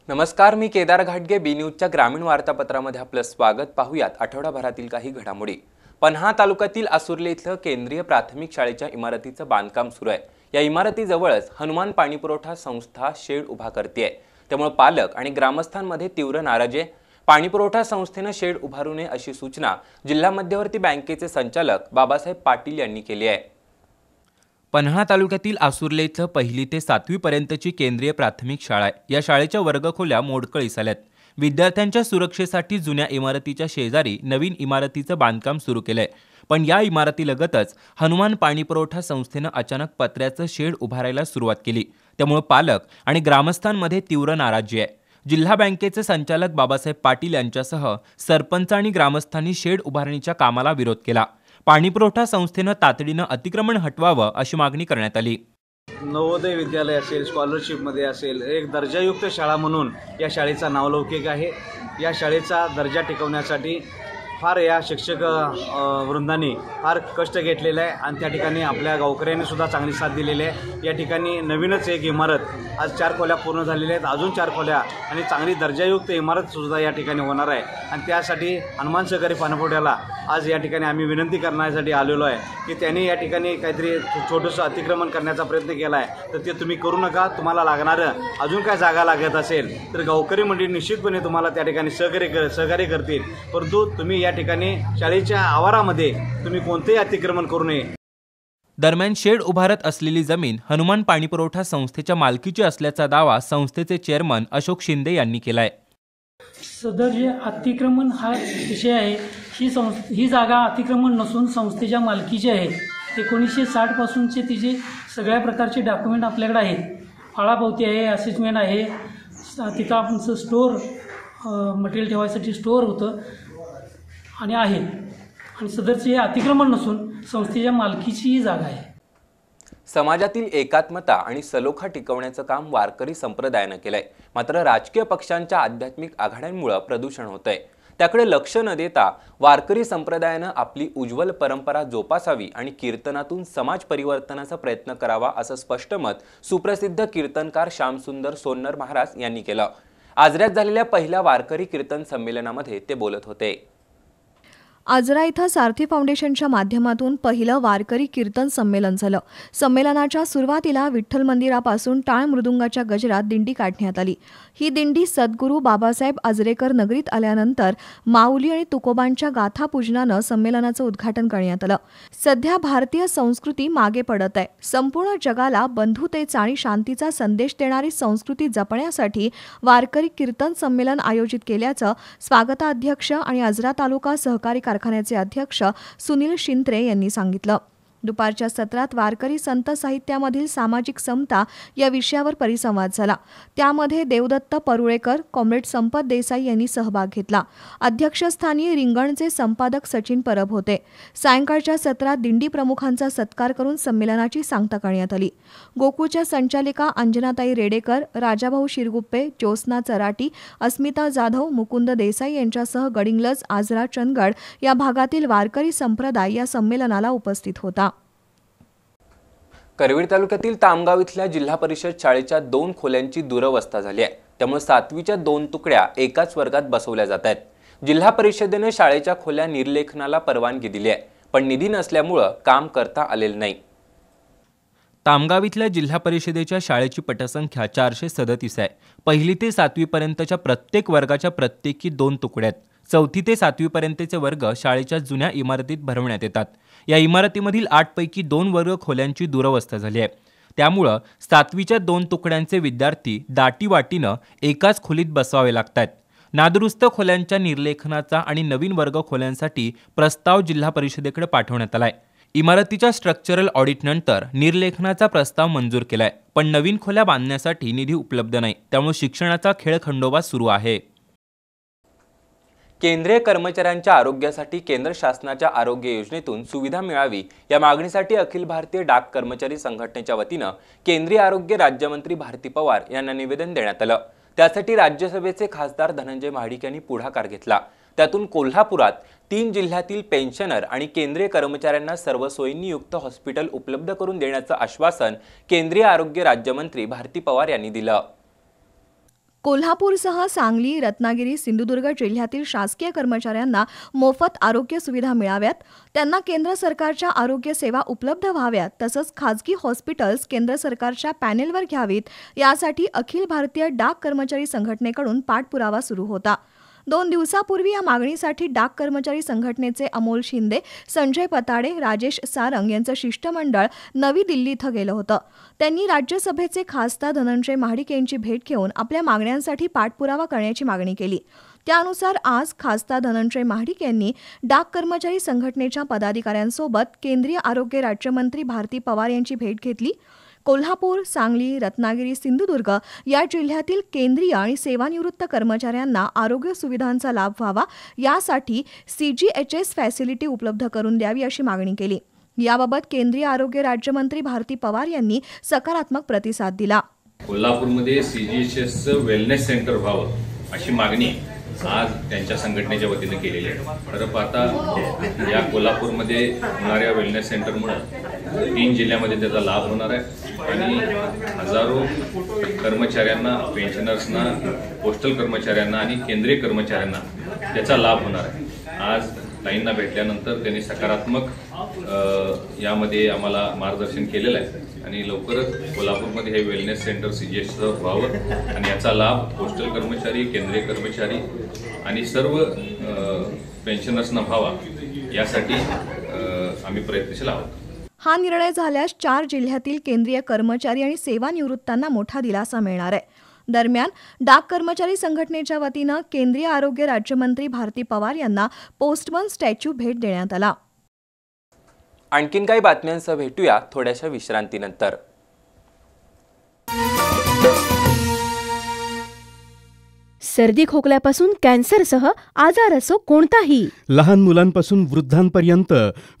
नमस्कार, मी केदार घाटगे. बी न्यूजच्या ग्रामीण वार्तापत्रामध्ये आपलं स्वागत. पाहूयात आठवडाभरातील काही घडामोडी. पन्हाळा तालुक्यातील आसुर्ले इथलं केंद्रीय प्राथमिक शाळेच्या इमारतीचं बांधकाम सुरू आहे. या इमारतीजवळच हनुमान पाणीपुरवठा संस्था शेड उभा करते. त्यामुळे पालक आणि ग्रामस्थांमध्ये तीव्र नाराजी आहे. पाणीपुरवठा संस्थेनं शेड उभारू नये अशी सूचना जिल्हा मध्यवर्ती बँकेचे संचालक बाबासाहेब पाटील यांनी केली आहे. पन्हाळा तालुक्यातील आसुर्ले इथं 1ली ते 7वी पर्यंतची केंद्रीय प्राथमिक शाळा आहे. या शाळेच्या वर्गखोल्या मोडकळीस आल्यात. विद्यार्थ्यांच्या सुरक्षेसाठी जुन्या इमारतीच्या शेजारी नवीन इमारतीचं बांधकाम सुरू केलंय. पण या इमारतीलगतच हनुमान पाणीपुरवठा संस्थेनं अचानक पत्र्याचं शेड उभारायला सुरुवात केली. त्यामुळे पालक आणि ग्रामस्थांमध्ये तीव्र नाराजी आहे. जिल्हा बँकेचे संचालक बाबासाहेब पाटील यांच्यासह सरपंच आणि ग्रामस्थांनी शेड उभारणीच्या कामाला विरोध केला. पाणीपुरवठा संस्थेनं तातडीनं अतिक्रमण हटवावं अशी मागणी करण्यात आली. नवोदय विद्यालय असेल, स्कॉलरशिपमध्ये असेल, एक दर्जायुक्त शाळा म्हणून या शाळेचा नावलौकिक आहे. या शाळेचा दर्जा टिकवण्यासाठी फार या शिक्षक वृंदांनी फार कष्ट घेतलेलं आहे आणि त्या ठिकाणी आपल्या गावकऱ्यांनी सुद्धा चांगली साथ दिलेली आहे. या ठिकाणी नवीनच एक इमारत आज 4 खोल्या पूर्ण झालेल्या आहेत. अजून 4 खोल्या आणि चांगली दर्जायुक्त इमारत सुद्धा या ठिकाणी होणार आहे. आणि त्यासाठी हनुमान सहकारी पाणीपुरवठ्याला आज या ठिकाणी आम्ही विनंती करण्यासाठी आलेलो आहे की त्यांनी या ठिकाणी काहीतरी छोटंसं अतिक्रमण करण्याचा प्रयत्न केला आहे, तर ते तुम्ही करू नका. तुम्हाला लागणारं अजून काय जागा लागत असेल तर गावकरी मंडळी निश्चितपणे तुम्हाला त्या ठिकाणी सहकार्य करतील. परंतु तुम्ही या ठिकाणी शाळेच्या आवारामध्ये तुम्ही कोणतेही अतिक्रमण करू नये. दरम्यान शेड उभारत असलेली जमीन हनुमान पाणीपुरवठा संस्थेच्या मालकीची असल्याचा दावा संस्थेचे चेअरमन अशोक शिंदे यांनी केलाय. सदर जे अतिक्रमण हा विषय आहे, ही जागा अतिक्रमण नसून संस्थेच्या मालकीची आहे. 1960 पासूनचे तिचे सगळ्या प्रकारचे डॉक्युमेंट आपल्याकडे आहेत. फाळापावती आहे, असेसमेंट आहे. तिथं आमचं स्टोअर मटेरियल ठेवायसाठी स्टोअर होतं आणि आहे. आणि सदरचे हे अतिक्रमण नसून संस्थेच्या मालकीची ही जागा आहे. समाजातील एकात्मता आणि सलोखा टिकवण्याचं काम वारकरी संप्रदायानं केलंय. मात्र राजकीय पक्षांच्या आध्यात्मिक आघाड्यांमुळे प्रदूषण होतंय. त्याकडे लक्ष न देता वारकरी संप्रदायानं आपली उज्ज्वल परंपरा जोपासावी आणि कीर्तनातून समाज परिवर्तनाचा प्रयत्न करावा असं स्पष्ट मत सुप्रसिद्ध कीर्तनकार श्यामसुंदर सोन्नर महाराज यांनी केलं. आजऱ्यात झालेल्या पहिल्या वारकरी कीर्तन संमेलनामध्ये ते बोलत होते. आजरा इथं सारथी फाउंडेशनच्या माध्यमातून पहिलं वारकरी कीर्तन संमेलन झालं. संमेलनाच्या सुरुवातीला विठ्ठल मंदिरापासून टाळ मृदुंगाच्या गजरात दिंडी काढण्यात आली. ही दिंडी सद्गुरू बाबासाहेब आजरेकर नगरीत आल्यानंतर माऊली आणि तुकोबांच्या गाथा पूजनानं संमेलनाचं उद्घाटन करण्यात आलं. सध्या भारतीय संस्कृती मागे पडत आहे. संपूर्ण जगाला बंधुतेचा आणि शांतीचा संदेश देणारी संस्कृती जपण्यासाठी वारकरी कीर्तन संमेलन आयोजित केल्याचं स्वागताध्यक्ष आणि आजरा तालुका सहकारी कारखान्याचे अध्यक्ष सुनील शिंत्रे यांनी सांगितलं. दुपारच्या सत्रात वारकरी संत साहित्यामधील सामाजिक समता या विषयावर परिसंवाद झाला. त्यामध्ये देवदत्त परुळेकर, कॉम्रेड संपत देसाई यांनी सहभाग घेतला. अध्यक्षस्थानी रिंगणचे संपादक सचिन परब होते. सायंकाळच्या सत्रात दिंडी प्रमुखांचा सत्कार करून संमेलनाची सांगता करण्यात आली. गोकुळच्या संचालिका अंजनाताई रेडेकर, राजाभाऊ शिरगुप्पे, ज्योत्स्ना चराटी, अस्मिता जाधव, मुकुंद देसाई यांच्यासह गडिंग्लज, आजरा, चंदगड या भागातील वारकरी संप्रदाय या संमेलनाला उपस्थित होता. करवीर तालुक्यातील तामगाव इथल्या जिल्हा परिषद शाळेच्या 2 खोल्यांची दुरवस्था झाली आहे. त्यामुळे 7वीच्या 2 तुकड्या एकाच वर्गात बसवल्या जात आहेत. जिल्हा परिषदेने शाळेच्या खोल्या निर्लेखनाला परवानगी दिली आहे, पण निधी नसल्यामुळे काम करता आलेलं नाही. तामगाव इथल्या जिल्हा परिषदेच्या शाळेची पटसंख्या 437 आहे. 1ली ते 7वी पर्यंतच्या प्रत्येक वर्गाच्या प्रत्येकी 2 तुकड्या आहेत. 4थी ते 7वी पर्यंतचे वर्ग शाळेच्या जुन्या इमारतीत भरवण्यात येतात. या इमारतीमधील 8 पैकी 2 वर्ग खोल्यांची दुरवस्था झाली आहे. त्यामुळं 7वीच्या 2 तुकड्यांचे विद्यार्थी दाटीवाटीनं एकाच खोलीत बसवावे लागतात. नादुरुस्त खोल्यांच्या निर्लेखनाचा आणि नवीन वर्ग खोल्यांसाठी प्रस्ताव जिल्हा परिषदेकडे पाठवण्यात आलाय. इमारतीच्या स्ट्रक्चरल ऑडिटनंतर निर्लेखनाचा प्रस्ताव मंजूर केलाय, पण नवीन खोल्या बांधण्यासाठी निधी उपलब्ध नाही. त्यामुळे शिक्षणाचा खेळखंडोबा सुरू आहे. केंद्रीय कर्मचाऱ्यांच्या आरोग्यासाठी केंद्र शासनाच्या आरोग्य योजनेतून सुविधा मिळावी या मागणीसाठी अखिल भारतीय डाक कर्मचारी संघटनेच्या वतीनं केंद्रीय आरोग्य राज्यमंत्री भारती पवार यांना निवेदन देण्यात आलं. त्यासाठी राज्यसभेचे खासदार धनंजय महाडिक यांनी पुढाकार घेतला. त्यातून कोल्हापुरात 3 जिल्ह्यातील पेन्शनर आणि केंद्रीय कर्मचाऱ्यांना सर्व सोयींनी युक्त हॉस्पिटल उपलब्ध करून देण्याचं आश्वासन केंद्रीय आरोग्य राज्यमंत्री भारती पवार यांनी दिलं. कोल्हापूरसह सांगली, रत्नागिरी, सिंधुदुर्ग जिल्ह्यातील शासकीय कर्मचाऱ्यांना मोफत आरोग्य सुविधा मिळाव्यात, त्यांना केंद्र सरकारच्या आरोग्य सेवा उपलब्ध व्हाव्यात, तसंच खाजगी हॉस्पिटल्स केंद्र सरकारच्या पॅनेलवर घ्यावीत, यासाठी अखिल भारतीय डाक कर्मचारी संघटनेकडून पाठपुरावा सुरू होता. 2 दिवसापूर्वी या मागणीसाठी डाक कर्मचारी संघटनेचे अमोल शिंदे, संजय पताडे, राजेश सारंग यांचं शिष्टमंडळ नवी दिल्ली इथं गेलं होतं. त्यांनी राज्यसभेचे खासदार धनंजय महाडिक यांची भेट घेऊन आपल्या मागण्यांसाठी पाठपुरावा करण्याची मागणी केली. त्यानुसार आज खासदार धनंजय महाडिक यांनी डाक कर्मचारी संघटनेच्या पदाधिकाऱ्यांसोबत केंद्रीय आरोग्य राज्यमंत्री भारती पवार यांची भेट घेतली. कोल्हापूर, सांगली, रत्नागिरी, सिंधुदुर्ग या जिल्ह्यातील केंद्रीय आणि सेवानिवृत्त कर्मचाऱ्यांना आरोग्य सुविधांचा लाभ व्हावा, यासाठी CGHS फॅसिलिटी उपलब्ध करून द्यावी अशी मागणी केली. याबाबत केंद्रीय आरोग्य राज्यमंत्री भारती पवार यांनी सकारात्मक प्रतिसाद दिला. कोल्हापूरमध्ये CGHSचं वेलनेस सेंटर व्हावं अशी मागणी आज त्यांच्या संघटनेच्या वतीने केलेली आहे. खरं पाहता या कोल्हापूरमध्ये होणाऱ्या वेलनेस सेंटरमुळे 3 जिल्ह्यामध्ये त्याचा लाभ होणार आहे आणि हजारो कर्मचाऱ्यांना, पेन्शनर्सना, पोस्टल कर्मचाऱ्यांना आणि केंद्रीय कर्मचाऱ्यांना त्याचा लाभ होणार आहे. आज ताईंना भेटल्यानंतर त्यांनी सकारात्मक यामध्ये आम्हाला मार्गदर्शन केलेलं आहे आणि लवकरच कोल्हापूरमध्ये हे वेलनेस सेंटर CGHSचं व्हावं आणि याचा लाभ पोस्टल कर्मचारी, केंद्रीय कर्मचारी आणि सर्व पेन्शनर्सना व्हावा यासाठी आम्ही प्रयत्नशील आहोत. हा निर्णय झाल्यास 4 जिल्ह्यातील केंद्रीय कर्मचारी आणि सेवानिवृत्तांना मोठा दिलासा मिळणार आहे. दरम्यान डाक कर्मचारी संघटनेच्या वतीनं केंद्रीय आरोग्य राज्यमंत्री भारती पवार यांना पोस्टमन स्टॅच्यू भेट देण्यात आला. आणखीन काही बातम्यांसह भेटूया थोड्याशा विश्रांतीनंतर. सर्दी खोकल्यापासून कॅन्सरसह आजार असो कोणताही, लहान मुलांपासून वृद्धांपर्यंत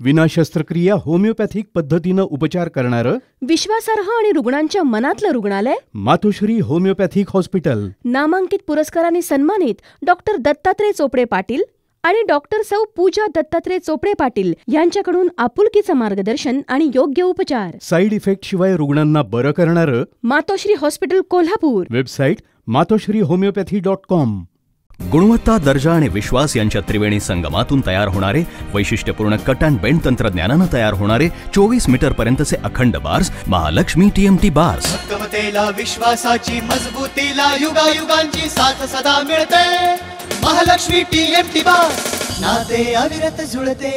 विना शस्त्रक्रिया होमिओपॅथिक पद्धतीनं उपचार करणारं विश्वासार्ह आणि रुग्णांच्या मनातलं रुग्णालय मातोश्री होमिओपॅथिक हॉस्पिटल. नामांकित पुरस्कारांनी सन्मानित डॉक्टर दत्तात्रय चोपडे पाटील आणि डॉक्टर सौ पूजा दत्तात्रय चोपडे पाटील यांच्याकडून आपुलकीचं मार्गदर्शन आणि योग्य उपचार. साईड इफेक्ट शिवाय रुग्णांना बरं करणारं मातोश्री हॉस्पिटल कोल्हापूर. Website matoshrihomeopathy.com. गुणवत्ता, दर्जा आणि विश्वास यांच्या त्रिवेणी संगमातून तयार होणारे वैशिष्ट्यपूर्ण कट अँड बेंड तंत्रज्ञानानं तयार होणारे 24 मीटर पर्यंतचे अखंड बार्स महालक्ष्मी TMT बार्स. भक्कमतेला, विश्वासाची मजबूतीला, युगायुगांची साथ सदा मिळते. महालक्ष्मी TMT बार्स, नाते अविरत जुळते.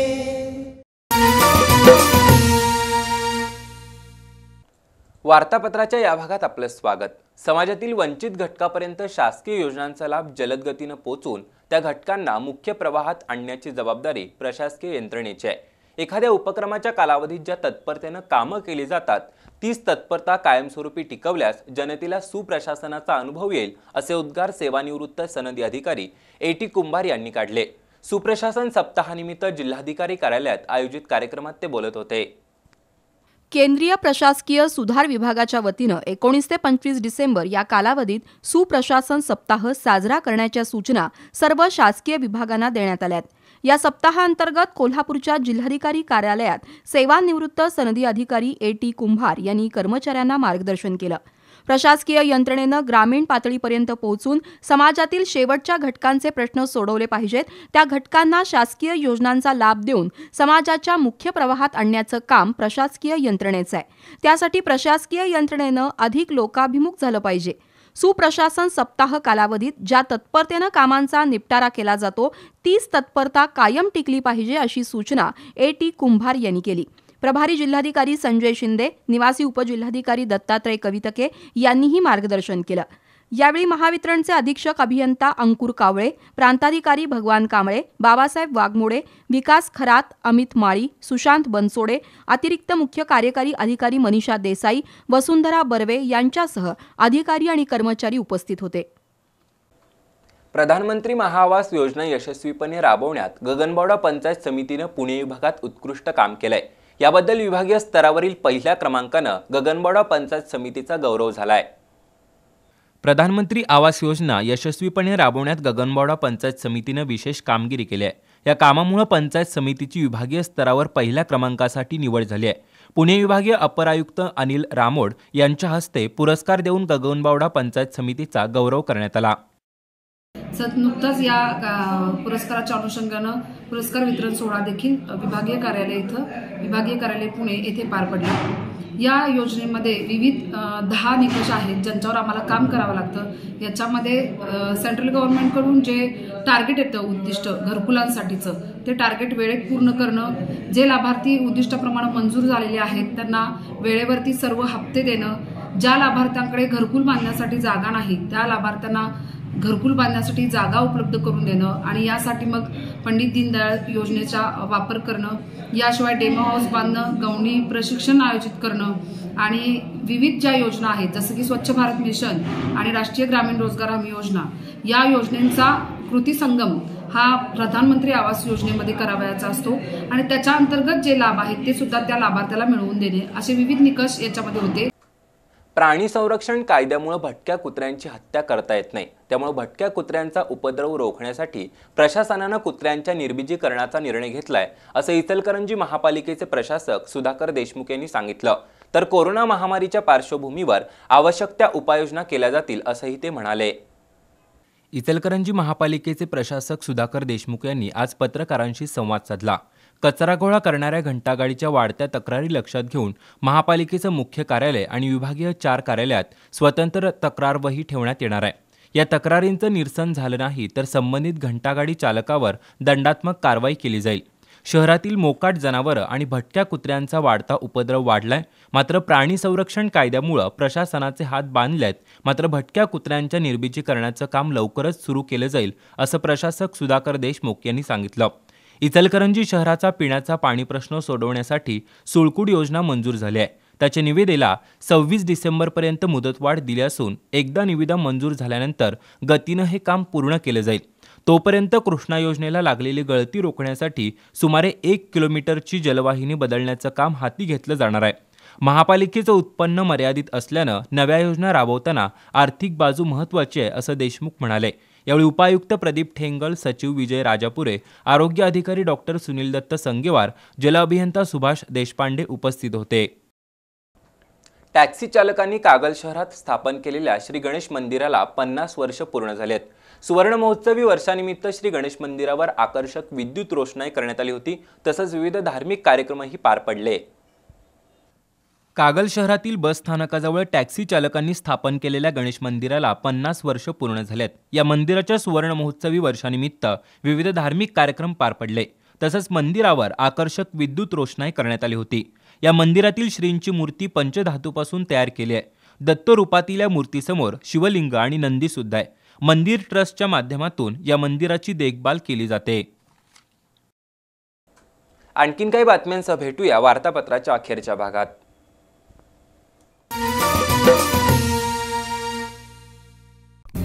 वार्तापत्राच्या या भागात आपलं स्वागत. समाजातील वंचित घटकापर्यंत शासकीय योजनांचा लाभ जलद गतीनं पोहोचून त्या घटकांना मुख्य प्रवाहात आणण्याची जबाबदारी प्रशासकीय यंत्रणेची आहे. एखाद्या उपक्रमाच्या कालावधीत ज्या तत्परतेनं कामं केली जातात तीच तत्परता कायमस्वरूपी टिकवल्यास जनतेला सुप्रशासनाचा अनुभव येईल, असे उद्गार सेवानिवृत्त सनदी अधिकारी AT कुंभार यांनी काढले. सुप्रशासन सप्ताहानिमित्त जिल्हाधिकारी कार्यालयात आयोजित कार्यक्रमात ते बोलत होते. केंद्रीय प्रशासकीय सुधार विभागाच्या वतीनं 19 ते 25 डिसेंबर या कालावधीत सुप्रशासन सप्ताह साजरा करण्याच्या सूचना सर्व शासकीय विभागांना देण्यात आल्यात. या सप्ताहांतर्गत कोल्हापूरच्या जिल्हाधिकारी कार्यालयात सेवानिवृत्त सनदी अधिकारी AT कुंभार यांनी कर्मचाऱ्यांना मार्गदर्शन केलं. प्रशासकीय यंत्रणेनं ग्रामीण पातळीपर्यंत पोहोचून समाजातील शेवटच्या घटकांचे प्रश्न सोडवले पाहिजेत. त्या घटकांना शासकीय योजनांचा लाभ देऊन समाजाच्या मुख्य प्रवाहात आणण्याचं काम प्रशासकीय यंत्रणेचं आहे. त्यासाठी प्रशासकीय यंत्रणेनं अधिक लोकाभिमुख झालं पाहिजे. सुप्रशासन सप्ताह कालावधीत ज्या तत्परतेनं कामांचा निपटारा केला जातो तीच तत्परता कायम टिकली पाहिजे, अशी सूचना AT कुंभार यांनी केली. प्रभारी जिल्हाधिकारी संजय शिंदे, निवासी उपजिल्हाधिकारी दत्तात्रय कवितके यांनीही मार्गदर्शन केलं. यावेळी महावितरणचे अधीक्षक अभियंता अंकुर कावळे, प्रांताधिकारी भगवान कांबळे, बाबासाहेब वाघमोडे, विकास खरात, अमित माळी, सुशांत बनसोडे, अतिरिक्त मुख्य कार्यकारी अधिकारी मनीषा देसाई, वसुंधरा बर्वे यांच्यासह अधिकारी आणि कर्मचारी उपस्थित होते. प्रधानमंत्री महाआवास योजना यशस्वीपणे राबवण्यात गगनबावडा पंचायत समितीनं पुणे विभागात उत्कृष्ट काम केलंय. याबद्दल विभागीय स्तरावरील पहिल्या क्रमांकानं गगनबावडा पंचायत समितीचा गौरव झालाय. प्रधानमंत्री आवास योजना यशस्वीपणे राबवण्यात गगनबावडा पंचायत समितीनं विशेष कामगिरी केली आहे. या कामामुळे पंचायत समितीची विभागीय स्तरावर पहिल्या क्रमांकासाठी निवड झाली आहे. पुणे विभागीय अपर आयुक्त अनिल रामोड यांच्या हस्ते पुरस्कार देऊन गगनबावडा पंचायत समितीचा गौरव करण्यात आला. नुकताच या पुरस्काराच्या अनुषंगानं पुरस्कार वितरण सोहळा देखील विभागीय कार्यालय पुणे येथे पार पडला. या योजनेमध्ये विविध 10 निकष आहेत ज्यांच्यावर आम्हाला काम करावं लागतं. याच्यामध्ये सेंट्रल गव्हर्नमेंटकडून जे टार्गेट येतं उद्दिष्ट घरकुलांसाठीचं ते टार्गेट वेळेत पूर्ण करणं, जे लाभार्थी उद्दिष्टाप्रमाणे मंजूर झालेले आहेत त्यांना वेळेवरती सर्व हप्ते देणं, ज्या लाभार्थ्यांकडे घरकुल बांधण्यासाठी जागा नाही त्या लाभार्थ्यांना घरकुल बांधण्यासाठी जागा उपलब्ध करून देणं आणि यासाठी मग पंडित दीनदयाळ योजनेचा वापर करणं, याशिवाय डेमो हाऊस बांधणं, गवणी प्रशिक्षण आयोजित करणं आणि विविध ज्या योजना आहेत जसं की स्वच्छ भारत मिशन आणि राष्ट्रीय ग्रामीण रोजगार हमी योजना या योजनेचा कृती संगम हा प्रधानमंत्री आवास योजनेमध्ये करावयाचा असतो आणि त्याच्या अंतर्गत जे लाभ आहेत ते सुद्धा त्या लाभार्थ्याला मिळवून देणे असे विविध निकष याच्यामध्ये होते. प्राणी संरक्षण कायद्यामुळे भटक्या कुत्र्यांची हत्या करता येत नाही. त्यामुळे भटक्या कुत्र्यांचा उपद्रव रोखण्यासाठी प्रशासनानं कुत्र्यांच्या निर्बीजीकरणाचा निर्णय घेतलाय असं इचलकरंजी महापालिकेचे प्रशासक सुधाकर देशमुख यांनी सांगितलं. तर कोरोना महामारीच्या पार्श्वभूमीवर आवश्यक त्या उपाययोजना केल्या जातील असंही ते म्हणाले. इचलकरंजी महापालिकेचे प्रशासक सुधाकर देशमुख यांनी आज पत्रकारांशी संवाद साधला. कचरा गोळा करणाऱ्या घंटागाडीच्या वाढत्या तक्रारी लक्षात घेऊन महापालिकेचं मुख्य कार्यालय आणि विभागीय 4 कार्यालयात स्वतंत्र तक्रारवही ठेवण्यात येणार आहे. या तक्रारींचं निरसन झालं नाही तर संबंधित घंटागाडी चालकावर दंडात्मक कारवाई केली जाईल. शहरातील मोकाट जनावरं आणि भटक्या कुत्र्यांचा वाढता उपद्रव वाढलाय. मात्र प्राणी संरक्षण कायद्यामुळे प्रशासनाचे हात बांधलेत. मात्र भटक्या कुत्र्यांच्या निर्बीजीकरणाचं काम लवकरच सुरू केलं जाईल असं प्रशासक सुधाकर देशमुख यांनी सांगितलं. इचलकरंजी शहराचा पिण्याचा पाणी प्रश्न सोडवण्यासाठी सुळकूड योजना मंजूर झाली आहे. त्याच्या निविदेला 26 डिसेंबरपर्यंत मुदतवाढ दिली असून एकदा निविदा मंजूर झाल्यानंतर गतीनं हे काम पूर्ण केलं जाईल. तोपर्यंत कृष्णा योजनेला लागलेली गळती रोखण्यासाठी सुमारे 1 किलोमीटरची जलवाहिनी बदलण्याचं काम हाती घेतलं जाणार आहे. महापालिकेचं उत्पन्न मर्यादित असल्यानं नव्या योजना राबवताना आर्थिक बाजू महत्त्वाची आहे असं देशमुख म्हणाले. यावेळी उपायुक्त प्रदीप ठेंगल, सचिव विजय राजापुरे, आरोग्य अधिकारी डॉक्टर सुनील दत्त संगेवार, जल अभियंता सुभाष देशपांडे उपस्थित होते. टॅक्सी चालकांनी कागल शहरात स्थापन केलेल्या श्री गणेश मंदिराला 50 वर्ष पूर्ण झालेत. सुवर्ण महोत्सवी वर्षानिमित्त श्री गणेश मंदिरावर आकर्षक विद्युत रोषणाई करण्यात आली होती. तसंच विविध धार्मिक कार्यक्रमही पार पडले. कागल शहरातील बस स्थानकाजवळ टॅक्सी चालकांनी स्थापन केलेल्या गणेश मंदिराला 50 वर्ष पूर्ण झालेत. या मंदिराच्या सुवर्ण महोत्सवी वर्षानिमित्त विविध धार्मिक कार्यक्रम पार पडले. तसंच मंदिरावर आकर्षक विद्युत रोषणाई करण्यात आली होती. या मंदिरातील श्रींची मूर्ती पंचधातूपासून तयार केली आहे. दत्त रूपातील या मूर्तीसमोर शिवलिंग आणि नंदी सुद्धा आहे. मंदिर ट्रस्टच्या माध्यमातून या मंदिराची देखभाल केली जाते. आणखीन काही बातम्यांसह भेटूया वार्तापत्राच्या अखेरच्या भागात.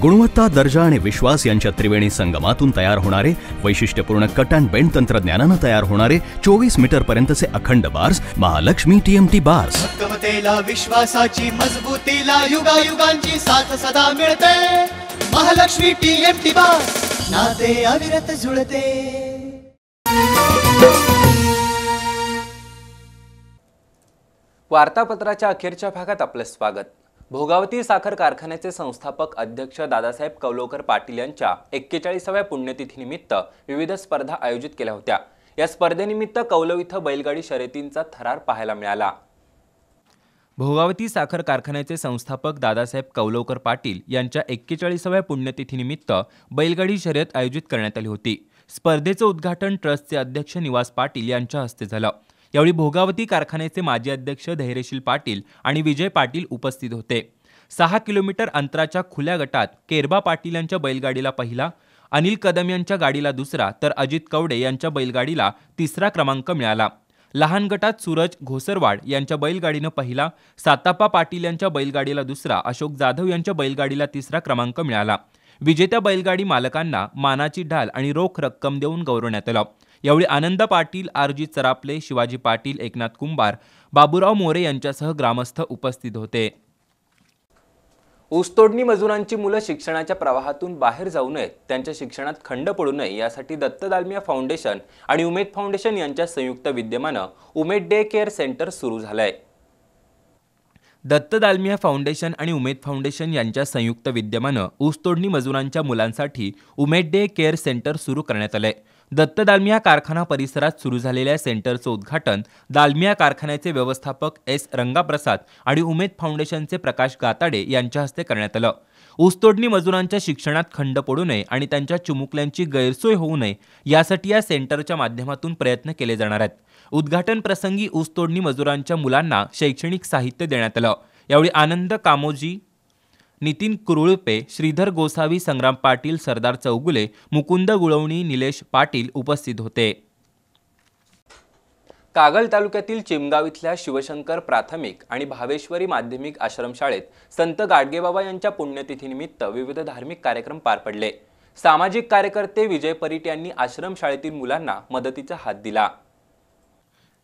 गुणवत्ता, दर्जा आणि विश्वास यांच्या त्रिवेणी संगमातून तयार होणारे वैशिष्ट्यपूर्ण कट अँड बेंड तंत्रज्ञानानं तयार होणारे 24 मीटर पर्यंतचे अखंड बार्स महालक्ष्मी TMT बार्स. भक्कमतेला, विश्वासाची मजबूतीला युगायुगांची साथ सदा मिळते. महालक्ष्मी TMT बार्स, नाते अविरत जुळते. वार्तापत्राच्या अखेरच्या भागात आपलं स्वागत. भोगावती साखर कारखान्याचे संस्थापक अध्यक्ष दादासाहेब कौलोकर पाटील यांच्या 41व्या पुण्यतिथीनिमित्त विविध स्पर्धा आयोजित केल्या होत्या. या स्पर्धेनिमित्त कौलव इथं बैलगाडी शर्यतींचा थरार पाहायला मिळाला. भोगावती साखर कारखान्याचे संस्थापक दादासाहेब कौलोकर पाटील यांच्या 41व्या पुण्यतिथीनिमित्त बैलगाडी शर्यत आयोजित करण्यात आली होती. स्पर्धेचं उद्घाटन ट्रस्टचे अध्यक्ष निवास पाटील यांच्या हस्ते झालं. यावेळी भोगावती कारखान्याचे माजी अध्यक्ष धैर्यशील पाटील आणि विजय पाटील उपस्थित होते. 6 किलोमीटर अंतराच्या खुल्या गटात केरबा पाटील यांच्या बैलगाडीला पहिला, अनिल कदम यांच्या गाडीला दुसरा तर अजित कवडे यांच्या बैलगाडीला 3रा क्रमांक मिळाला. लहान गटात सूरज घोसरवाड यांच्या बैलगाडीनं पहिला, सातापा पाटील यांच्या बैलगाडीला दुसरा, अशोक जाधव यांच्या बैलगाडीला 3रा क्रमांक मिळाला. विजेत्या बैलगाडी मालकांना मानाची ढाल आणि रोख रक्कम देऊन गौरवण्यात आलं. यावेळी आनंद पाटील, आरजी चरापले, शिवाजी पाटील, एकनाथ कुंभार, बाबूराव मोरे यांच्यासह ग्रामस्थ उपस्थित होते. ऊसतोडणी मजुरांची मुलं शिक्षणाच्या प्रवाहातून बाहेर जाऊ नयेत, त्यांच्या शिक्षणात खंड पडू नये यासाठी दत्त दालमिया फाउंडेशन आणि उमेद फाउंडेशन यांच्या संयुक्त विद्यमानं उमेद डे केअर सेंटर सुरू झालंय। दत्त दालमिया फाउंडेशन आणि उमेद फाउंडेशन यांच्या संयुक्त विद्यमानं ऊसतोडणी मजुरांच्या मुलांसाठी उमेद डे केअर सेंटर सुरू करण्यात आलंय। दत्त दालमिया कारखाना परिसरात सुरू झालेल्या सेंटरचं उद्घाटन दालमिया कारखान्याचे व्यवस्थापक एस रंगाप्रसाद आणि उमेद फाउंडेशनचे प्रकाश गाताडे यांच्या हस्ते करण्यात आलं। ऊसतोडणी मजुरांच्या शिक्षणात खंड पडू नये आणि त्यांच्या चिमुकल्यांची गैरसोय होऊ नये यासाठी या सेंटरच्या माध्यमातून प्रयत्न केले जाणार आहेत। उद्घाटन प्रसंगी ऊसतोडणी मजुरांच्या मुलांना शैक्षणिक साहित्य देण्यात आलं। यावेळी आनंद कामोजी, नितीन कुरुळपे, श्रीधर गोसावी, संग्राम पाटील, सरदार चौगुले, मुकुंद गुळवणी, निलेश पाटील उपस्थित होते। कागल तालुक्यातील चिमगाव इथल्या शिवशंकर प्राथमिक आणि भावेश्वरी माध्यमिक आश्रमशाळेत संत गाडगेबाबा यांच्या पुण्यतिथीनिमित्त विविध धार्मिक कार्यक्रम पार पडले। सामाजिक कार्यकर्ते विजय परीट यांनी आश्रमशाळेतील मुलांना मदतीचा हात दिला।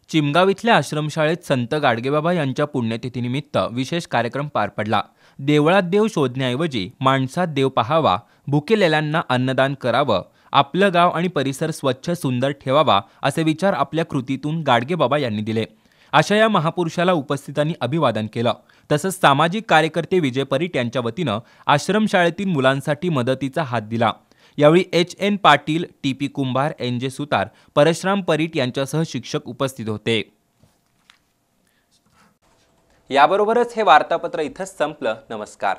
चिमगाव इथल्या आश्रमशाळेत संत गाडगेबाबा यांच्या पुण्यतिथीनिमित्त विशेष कार्यक्रम पार पडला। देवळात देव शोधण्याऐवजी माणसात देव पाहावा, भुकेलेल्यांना अन्नदान करावं, आपलं गाव आणि परिसर स्वच्छ सुंदर ठेवावा असे विचार आपल्या कृतीतून गाडगेबाबा यांनी दिले। अशा या महापुरुषाला उपस्थितांनी अभिवादन केलं। तसंच सामाजिक कार्यकर्ते विजय परीट यांच्या वतीनं आश्रमशाळेतील मुलांसाठी मदतीचा हात दिला। यावेळी HN पाटील, TP कुंभार, NJ सुतार, परशुराम परीट यांच्यासह शिक्षक उपस्थित होते। याबरोबरच हे वार्तापत्र इथंच संपलं। नमस्कार।